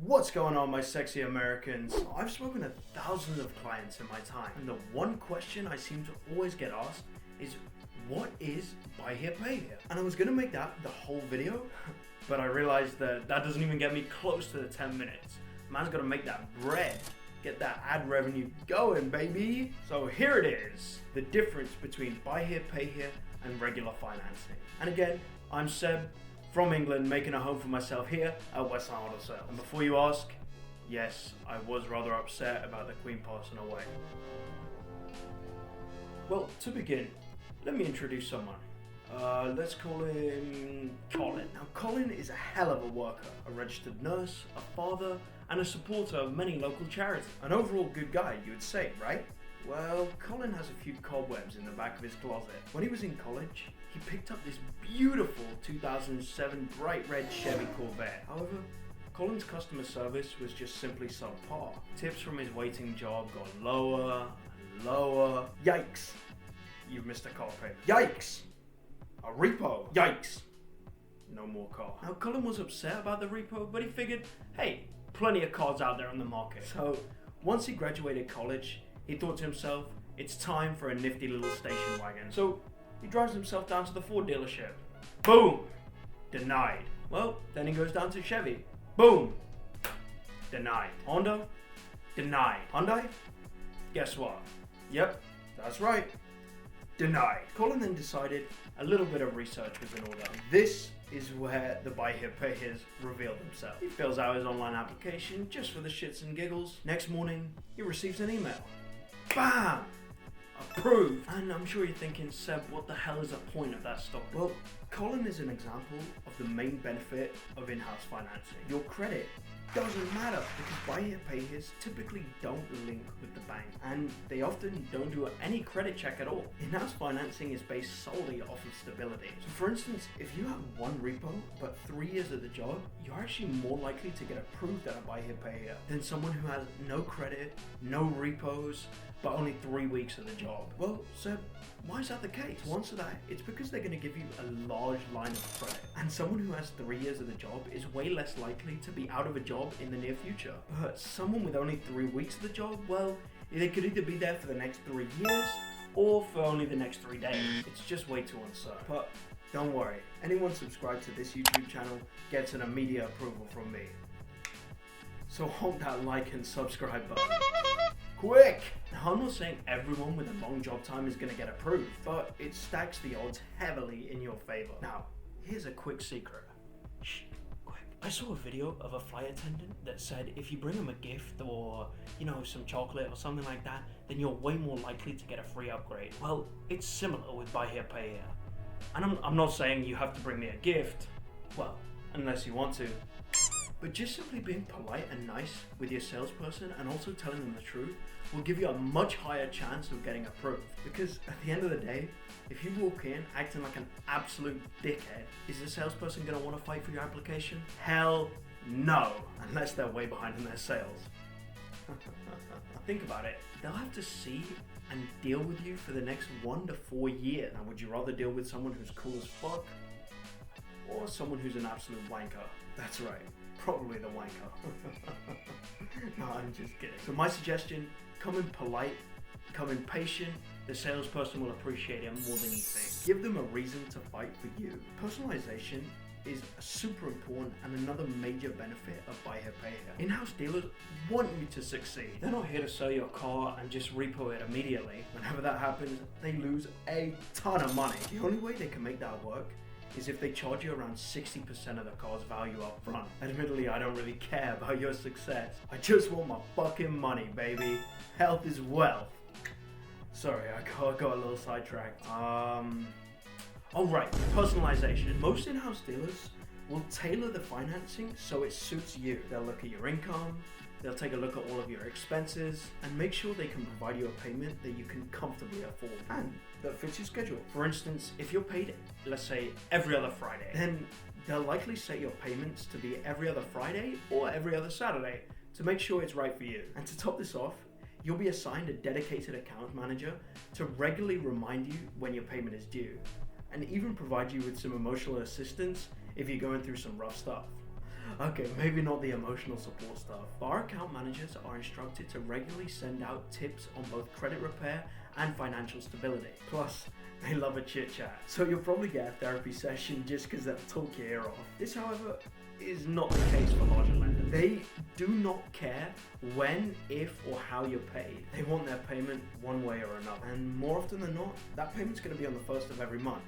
What's going on, my sexy Americans? I've spoken to thousands of clients in my time, and the one question I seem to always get asked is, what is buy here, pay here? And I was gonna make that the whole video, but I realized that doesn't even get me close to the 10 minutes. Man's gotta make that bread, get that ad revenue going, baby. So here it is, the difference between buy here, pay here, and regular financing. And again, I'm Seb, from England, making a home for myself here at Westland Auto Sales. And before you ask, yes, I was rather upset about the Queen passing away. Well, to begin, let me introduce someone. Let's call him Colin. Now, Colin is a hell of a worker, a registered nurse, a father, and a supporter of many local charities. An overall good guy, you would say, right? Well, Colin has a few cobwebs in the back of his closet. When he was in college, he picked up this beautiful 2007 bright red Chevy Corvette. However, Colin's customer service was just simply subpar. Tips from his waiting job got lower and lower. Yikes! You've missed a car payment. Yikes! A repo. Yikes! No more car. Now, Colin was upset about the repo, but he figured, hey, plenty of cars out there on the market. So, once he graduated college, he thought to himself, it's time for a nifty little station wagon. So he drives himself down to the Ford dealership. Boom! Denied. Well, then he goes down to Chevy. Boom! Denied. Honda? Denied. Hyundai? Guess what? Yep, that's right. Denied. Colin then decided a little bit of research was in order. This is where the buy here, pay here's revealed himself. He fills out his online application just for the shits and giggles. Next morning, he receives an email. Bam! Approved. And I'm sure you're thinking, Seb, what the hell is the point of that story? Well, Colin is an example of the main benefit of in-house financing. Your credit doesn't matter because buy here, pay here's typically don't link with the bank, and they often don't do any credit check at all. In-house financing is based solely off of stability. So for instance, if you have one repo but 3 years at the job, you're actually more likely to get approved at a buy here, pay here than someone who has no credit, no repos, but only 3 weeks at the job. Well, so why is that the case? To answer that, it's because they're going to give you a large line of credit, and someone who has 3 years at the job is way less likely to be out of a job in the near future. But someone with only 3 weeks at the job, well, they could either be there for the next 3 years or for only the next 3 days. It's just way too uncertain. But don't worry, anyone subscribed to this YouTube channel gets an immediate approval from me. So hold that like and subscribe button. Quick! Now, I'm not saying everyone with a long job time is going to get approved, but it stacks the odds heavily in your favor. Now, here's a quick secret. Shh, quick. I saw a video of a flight attendant that said if you bring them a gift or, some chocolate or something like that, then you're way more likely to get a free upgrade. Well, it's similar with buy here, pay here. And I'm not saying you have to bring me a gift, well, unless you want to. But just simply being polite and nice with your salesperson and also telling them the truth will give you a much higher chance of getting approved. Because at the end of the day, if you walk in acting like an absolute dickhead, is the salesperson going to want to fight for your application? Hell no, unless they're way behind in their sales. Think about it, they'll have to see and deal with you for the next 1 to 4 years. Now, would you rather deal with someone who's cool as fuck or someone who's an absolute wanker? That's right. Probably the wanker. No, I'm just kidding. So my suggestion, come in polite, come in patient, the salesperson will appreciate it more than you think. Give them a reason to fight for you. Personalization is super important and another major benefit of buy here, pay here. In-house dealers want you to succeed. They're not here to sell your car and just repo it immediately. Whenever that happens, they lose a ton of money. The only way they can make that work is if they charge you around 60% of the car's value up front. Admittedly, I don't really care about your success. I just want my fucking money, baby. Health is wealth. Sorry, I got a little sidetracked. Alright, personalization. Most in-house dealers will tailor the financing so it suits you. They'll look at your income, they'll take a look at all of your expenses, and make sure they can provide you a payment that you can comfortably afford and that fits your schedule. For instance, if you're paid, let's say, every other Friday, then they'll likely set your payments to be every other Friday or every other Saturday to make sure it's right for you. And to top this off, you'll be assigned a dedicated account manager to regularly remind you when your payment is due, and even provide you with some emotional assistance if you're going through some rough stuff. Okay, maybe not the emotional support stuff. But our account managers are instructed to regularly send out tips on both credit repair and financial stability. Plus, they love a chit chat. So you'll probably get a therapy session just because they'll talk your ear off. This, however, is not the case for larger lenders. They do not care when, if, or how you're paid. They want their payment one way or another. And more often than not, that payment's going to be on the first of every month.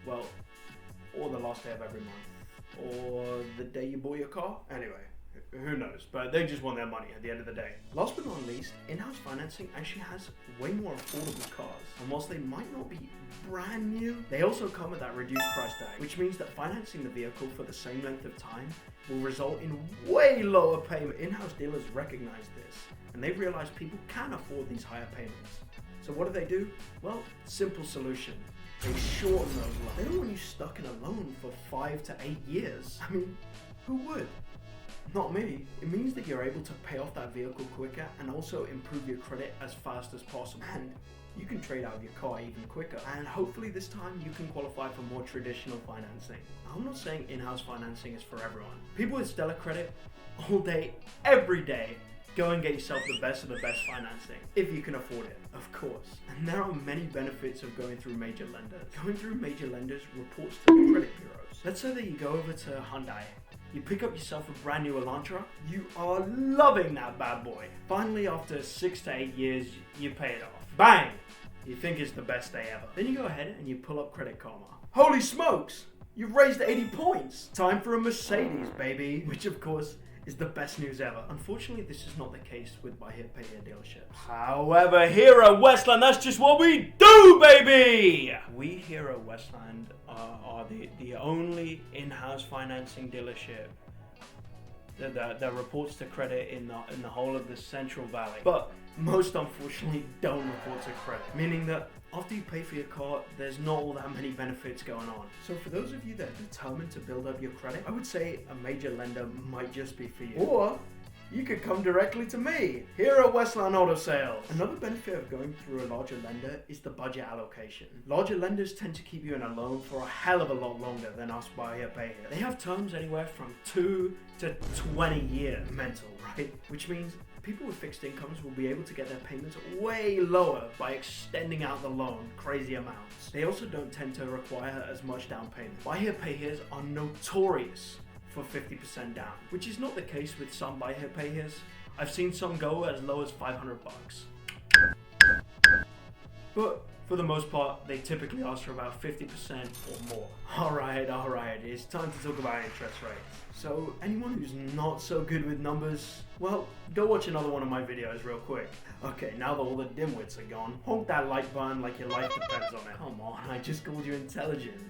Well, or the last day of every month. Or the day you bought your car. Anyway, who knows, but they just want their money at the end of the day. Last but not least, in-house financing actually has way more affordable cars. And whilst they might not be brand new, they also come with that reduced price tag, which means that financing the vehicle for the same length of time will result in way lower payment. In-house dealers recognize this, and they've realized people can afford these higher payments. So what do? Well, simple solution. They shorten those loans. They don't want you stuck in a loan for 5 to 8 years. I mean, who would? Not me. It means that you're able to pay off that vehicle quicker and also improve your credit as fast as possible. And you can trade out your car even quicker. And hopefully this time you can qualify for more traditional financing. Now, I'm not saying in-house financing is for everyone. People with stellar credit, all day, every day, go and get yourself the best of the best financing, if you can afford it, of course. And there are many benefits of going through major lenders. Going through major lenders reports to the credit bureaus. Let's say that you go over to Hyundai. You pick up yourself a brand new Elantra. You are loving that bad boy. Finally, after 6 to 8 years, you pay it off. Bang! You think it's the best day ever. Then you go ahead and you pull up Credit Karma. Holy smokes! You've raised 80 points! Time for a Mercedes, baby! Which, of course, is the best news ever. Unfortunately, this is not the case with Buy Here Pay Here dealerships. However, here at Westland, that's just what we do, baby! We here at Westland are the only in-house financing dealership that reports to credit in the whole of the Central Valley. But most unfortunately don't report to credit, meaning that after you pay for your car, there's not all that many benefits going on. So for those of you that are determined to build up your credit, I would say a major lender might just be for you. Or you could come directly to me, here at Westland Auto Sales. Another benefit of going through a larger lender is the budget allocation. Larger lenders tend to keep you in a loan for a hell of a lot longer than us Buy Here Pay Here. They have terms anywhere from 2 to 20 years mental, right? Which means people with fixed incomes will be able to get their payments way lower by extending out the loan crazy amounts. They also don't tend to require as much down payment. Buy Here Pay Here's are notorious for 50% down, which is not the case with some Buy Here Pay Here's. I've seen some go as low as $500. But for the most part, they typically ask for about 50% or more. Alright, it's time to talk about interest rates. So anyone who's not so good with numbers, well, go watch another one of my videos real quick. Okay, now that all the dimwits are gone, honk that like button like your life depends on it. Come on, I just called you intelligent.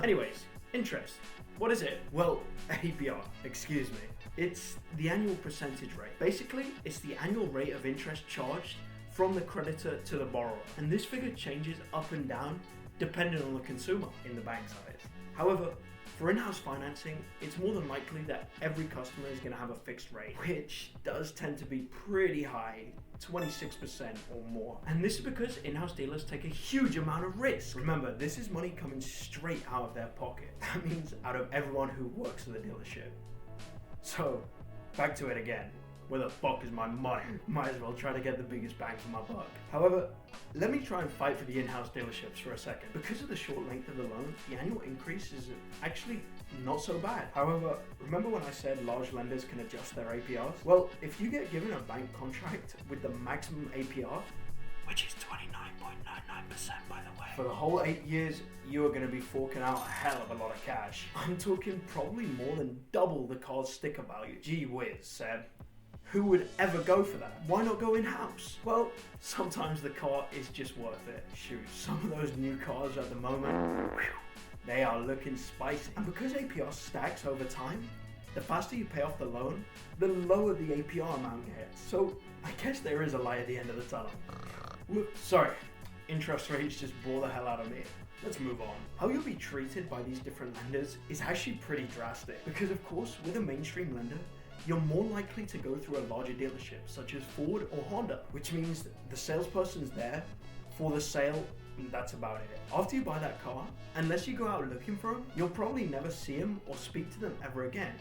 Anyways, interest. What is it? Well, APR, excuse me. It's the annual percentage rate. Basically, it's the annual rate of interest charged from the creditor to the borrower. And this figure changes up and down depending on the consumer in the bank size. However, for in-house financing, it's more than likely that every customer is going to have a fixed rate, which does tend to be pretty high, 26% or more. And this is because in-house dealers take a huge amount of risk. Remember, this is money coming straight out of their pocket. That means out of everyone who works at the dealership. So, back to it again. Where the fuck is my money? Might as well try to get the biggest bang for my buck. However, let me try and fight for the in-house dealerships for a second. Because of the short length of the loan, the annual increase is actually not so bad. However, remember when I said large lenders can adjust their APRs? Well, if you get given a bank contract with the maximum APR, which is 29.99% by the way, for the whole 8 years, you are going to be forking out a hell of a lot of cash. I'm talking probably more than double the car's sticker value. Gee whiz, Seb. Who would ever go for that? Why not go in-house? Well, sometimes the car is just worth it. Shoot, some of those new cars at the moment, they are looking spicy. And because APR stacks over time, the faster you pay off the loan, the lower the APR amount gets. So I guess there is a light at the end of the tunnel. Sorry, interest rates just bore the hell out of me. Let's move on. How you'll be treated by these different lenders is actually pretty drastic. Because of course, with a mainstream lender, you're more likely to go through a larger dealership, such as Ford or Honda, which means the salesperson's there for the sale and that's about it. After you buy that car, unless you go out looking for them, you'll probably never see them or speak to them ever again.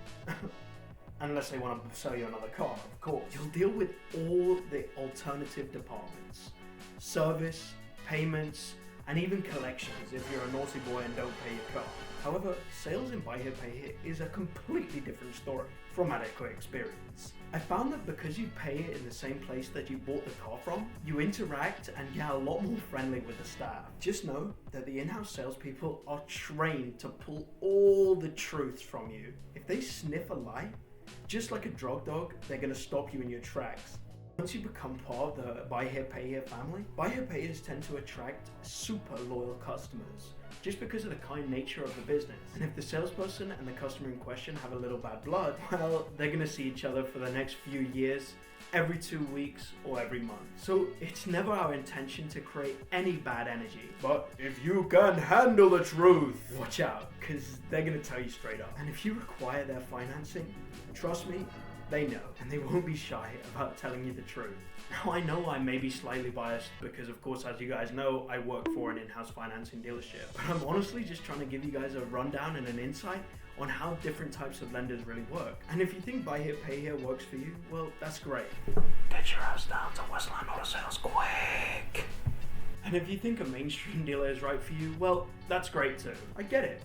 Unless they want to sell you another car, of course. You'll deal with all the alternative departments. Service, payments, and even collections if you're a naughty boy and don't pay your car. However, sales in Buy Here Pay Here is a completely different story from adequate experience. I found that because you pay it in the same place that you bought the car from, you interact and get a lot more friendly with the staff. Just know that the in-house salespeople are trained to pull all the truth from you. If they sniff a lie, just like a drug dog, they're going to stop you in your tracks. Once you become part of the Buy Here Pay Here family, Buy Here Pay Here's tend to attract super loyal customers just because of the kind nature of the business. And if the salesperson and the customer in question have a little bad blood, well, they're going to see each other for the next few years, every 2 weeks or every month. So it's never our intention to create any bad energy. But if you can handle the truth, watch out, because they're going to tell you straight up. And if you require their financing, trust me, they know, and they won't be shy about telling you the truth. Now, I know I may be slightly biased because, of course, as you guys know, I work for an in-house financing dealership. But I'm honestly just trying to give you guys a rundown and an insight on how different types of lenders really work. And if you think Buy Here Pay Here works for you, well, that's great. Get your ass down to Westland Auto Sales quick. And if you think a mainstream dealer is right for you, well, that's great too. I get it.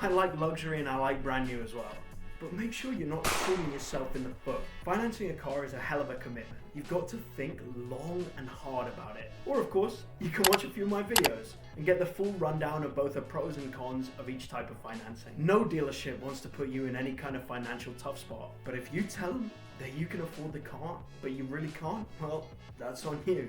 I like luxury and I like brand new as well. But make sure you're not shooting yourself in the foot. Financing a car is a hell of a commitment. You've got to think long and hard about it. Or of course, you can watch a few of my videos and get the full rundown of both the pros and cons of each type of financing. No dealership wants to put you in any kind of financial tough spot. But if you tell them that you can afford the car, but you really can't, well, that's on you.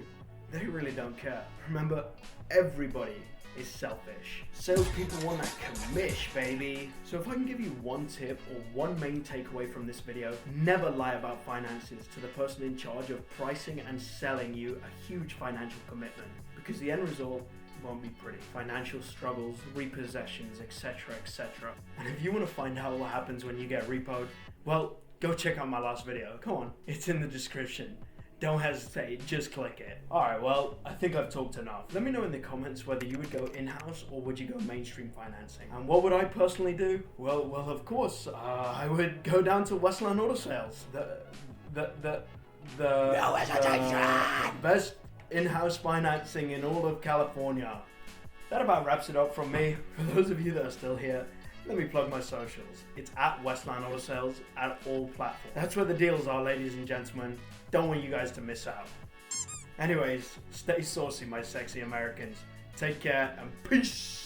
They really don't care. Remember, everybody is selfish. Salespeople want that commish, baby. So if I can give you one tip or one main takeaway from this video, never lie about finances to the person in charge of pricing and selling you a huge financial commitment, because the end result won't be pretty. Financial struggles, repossessions, etc., etc. And if you want to find out what happens when you get repoed, well, go check out my last video. Come on, it's in the description. Don't hesitate, just click it. Alright, well, I think I've talked enough. Let me know in the comments whether you would go in-house or would you go mainstream financing. And what would I personally do? Well, of course, I would go down to Westland Auto Sales. The best in-house financing in all of California. That about wraps it up from me. For those of you that are still here, let me plug my socials. It's at Westland Auto Sales at all platforms. That's where the deals are, ladies and gentlemen. Don't want you guys to miss out. Anyways, stay saucy, my sexy Americans. Take care and peace.